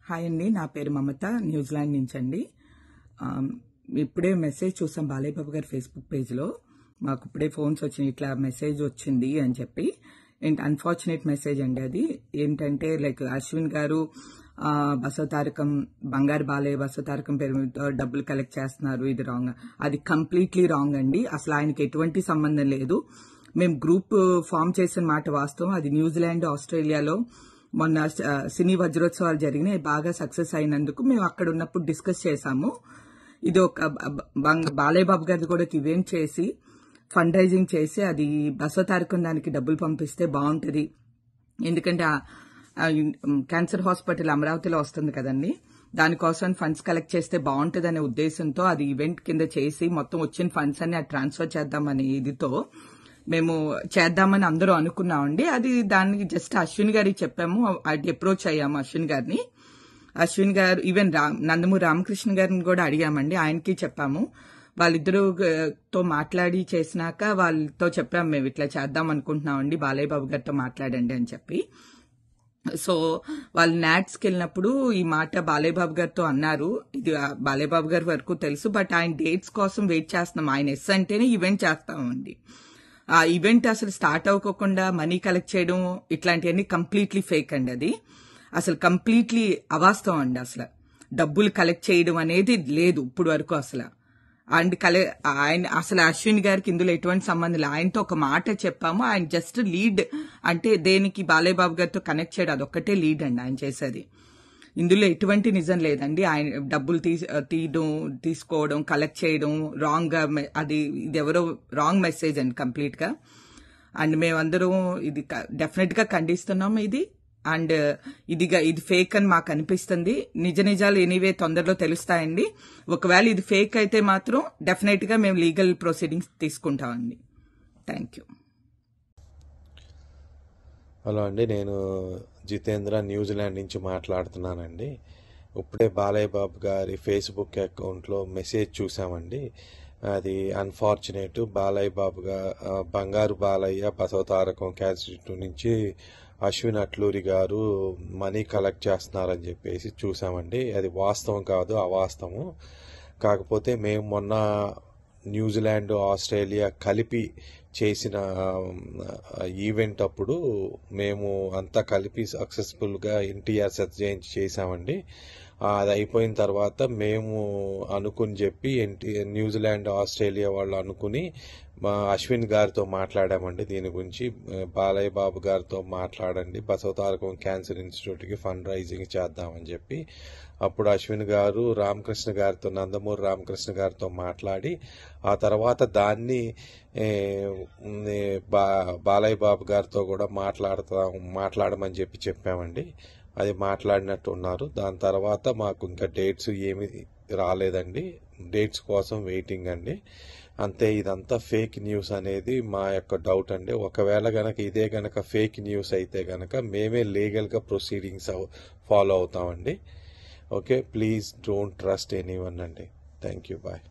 Hi అండి, నా పేరు మమత, న్యూజిలాండ్ నుంచి అండి. ఇప్పుడే మెసేజ్ చూసాం బాలయ్య బాబు గారి ఫేస్బుక్ పేజ్లో. మాకు ఇప్పుడే ఫోన్స్ వచ్చినాయి, ఇట్లా మెసేజ్ వచ్చింది అని చెప్పి. అన్ఫార్చునేట్ మెసేజ్ అండి అది. ఏంటంటే లైక్ అశ్విన్ గారు బసవతారకం బంగారు బాలయ్య బసవతారకం పేరుతో డబ్బులు కలెక్ట్ చేస్తున్నారు, ఇది రాంగ్. అది కంప్లీట్లీ రాంగ్ అండి. అసలు ఆయనకి ఎటువంటి సంబంధం లేదు. మేము గ్రూప్ ఫామ్ చేసిన మాట వాస్తవం. అది న్యూజిలాండ్, ఆస్ట్రేలియాలో మొన్న సినీ వజ్రోత్సవాలు జరిగినాయి, బాగా సక్సెస్ అయినందుకు మేము అక్కడ ఉన్నప్పుడు డిస్కస్ చేశాము. ఇది ఒక బాలయ్య బాబు గారిది కూడా ఈవెంట్ చేసి ఫండ్ రైజింగ్ చేసి అది బసవతారకం దానికి డబ్బులు పంపిస్తే బాగుంటుంది. ఎందుకంటే క్యాన్సర్ హాస్పిటల్ అమరావతిలో వస్తుంది కదండి, దానికోసం ఫండ్స్ కలెక్ట్ చేస్తే బాగుంటుంది అనే ఉద్దేశంతో అది ఈవెంట్ కింద చేసి మొత్తం వచ్చిన ఫండ్స్ అన్ని ట్రాన్స్ఫర్ చేద్దామనే ఇదితో మేము చేద్దామని అందరూ అనుకున్నామండి. అది దానికి జస్ట్ అశ్విన్ గారికి చెప్పాము, అది అప్రోచ్ అయ్యాము అశ్విన్ గారిని. అశ్విన్ గారు ఈవెన్ నందమూరి రామకృష్ణ గారిని కూడా అడిగామండి, ఆయనకి చెప్పాము. వాళ్ళిద్దరుతో మాట్లాడి చేసినాక వాళ్ళతో చెప్పాము, మేము ఇట్లా చేద్దాం అనుకుంటున్నామండి, బాలయ్య బాబు గారితో మాట్లాడండి అని చెప్పి. సో వాళ్ళు నాట్స్కి వెళ్ళినప్పుడు ఈ మాట బాలయ్య బాబు గారితో అన్నారు. ఇది బాలయ్య బాబు గారి వరకు తెలుసు, బట్ ఆయన డేట్స్ కోసం వెయిట్ చేస్తున్నాం. ఆయన ఎస్ అంటేనే ఈవెంట్ చేస్తామండి. ఆ ఈవెంట్ అసలు స్టార్ట్ అవ్వకుండా మనీ కలెక్ట్ చేయడం ఇట్లాంటివన్నీ కంప్లీట్లీ ఫేక్ అండి. అది అసలు కంప్లీట్లీ అవాస్తవం అండి. అసలు డబ్బులు కలెక్ట్ చేయడం అనేది లేదు ఇప్పుడు వరకు అసలు. అండ్ ఆయన అసలు అశ్విన్ గారికి ఇందులో ఎటువంటి సంబంధం లేదు. ఆయనతో ఒక మాట చెప్పాము, ఆయన జస్ట్ లీడ్ అంటే దేనికి బాలయ్య బాబు గారితో కనెక్ట్ చేయడం, అదొక్కటే లీడ్ అండి ఆయన చేసేది. ఇందులో ఎటువంటి నిజం లేదండి. ఆయన డబ్బులు తీసుకోవడం, కలెక్ట్ చేయడం రాంగ్ గా, అది ఇది ఎవరో రాంగ్ మెసేజ్ అండి కంప్లీట్ గా. అండ్ మేమందరం ఇది డెఫినెట్ గా ఖండిస్తున్నాం ఇది. అండ్ ఇది ఫేక్ అని మాకు అనిపిస్తుంది. నిజాలు ఎనీవే తొందరలో తెలుస్తాయండి. ఒకవేళ ఇది ఫేక్ అయితే మాత్రం డెఫినెట్ గా మేము లీగల్ ప్రొసీడింగ్స్ తీసుకుంటామండి. Thank you. హలో అండి, నేను జితేంద్ర న్యూజిలాండ్ నుంచి మాట్లాడుతున్నానండి. ఇప్పుడే బాలయ్య బాబు గారి ఫేస్బుక్ అకౌంట్లో మెసేజ్ చూసామండి. అది అన్ఫార్చునేట్. బాలయ్య బాబు బంగారు బాలయ్య బసవతారకం క్యాన్సర్ నుంచి అశ్విన్ అట్లూరి గారు మనీ కలెక్ట్ చేస్తున్నారని చెప్పేసి చూసామండి. అది వాస్తవం కాదు, అవాస్తవం. కాకపోతే మేము మొన్న న్యూజిలాండ్, ఆస్ట్రేలియా కలిపి చేసిన ఈవెంట్ అప్పుడు మేము అంతా కలిపి సక్సెస్ఫుల్గా ఎన్టీఆర్ సత్యజయంతి చేశామండి. అది అయిపోయిన తర్వాత మేము అనుకుని చెప్పి న్యూజిలాండ్, ఆస్ట్రేలియా వాళ్ళు అనుకుని మా అశ్విన్ గారితో మాట్లాడామండి. దీని గురించి బాలయ్య బాబు గారితో మాట్లాడండి, బసవతారకం క్యాన్సర్ ఇన్స్టిట్యూట్కి ఫండ్ రైజింగ్ చేద్దామని చెప్పి. అప్పుడు అశ్విన్ గారు రామకృష్ణ గారితో, నందమూరి రామకృష్ణ గారితో మాట్లాడి ఆ తర్వాత దాన్ని బాలయ్య బాబు గారితో కూడా మాట్లాడమని చెప్పామండి. అది మాట్లాడినట్టు ఉన్నారు. దాని తర్వాత మాకు ఇంకా డేట్స్ ఏమి రాలేదండి. డేట్స్ కోసం వెయిటింగ్ అండి. అంతే. ఇదంతా ఫేక్ న్యూస్ అనేది మా యొక్క డౌట్ అండి. ఒకవేళ గనక ఇదే గనక ఫేక్ న్యూస్ అయితే గనక మేమే లీగల్గా ప్రొసీడింగ్స్ ఫాలో అవుతామండి. Okay, please don't trust anyone అండి. Thank you, bye.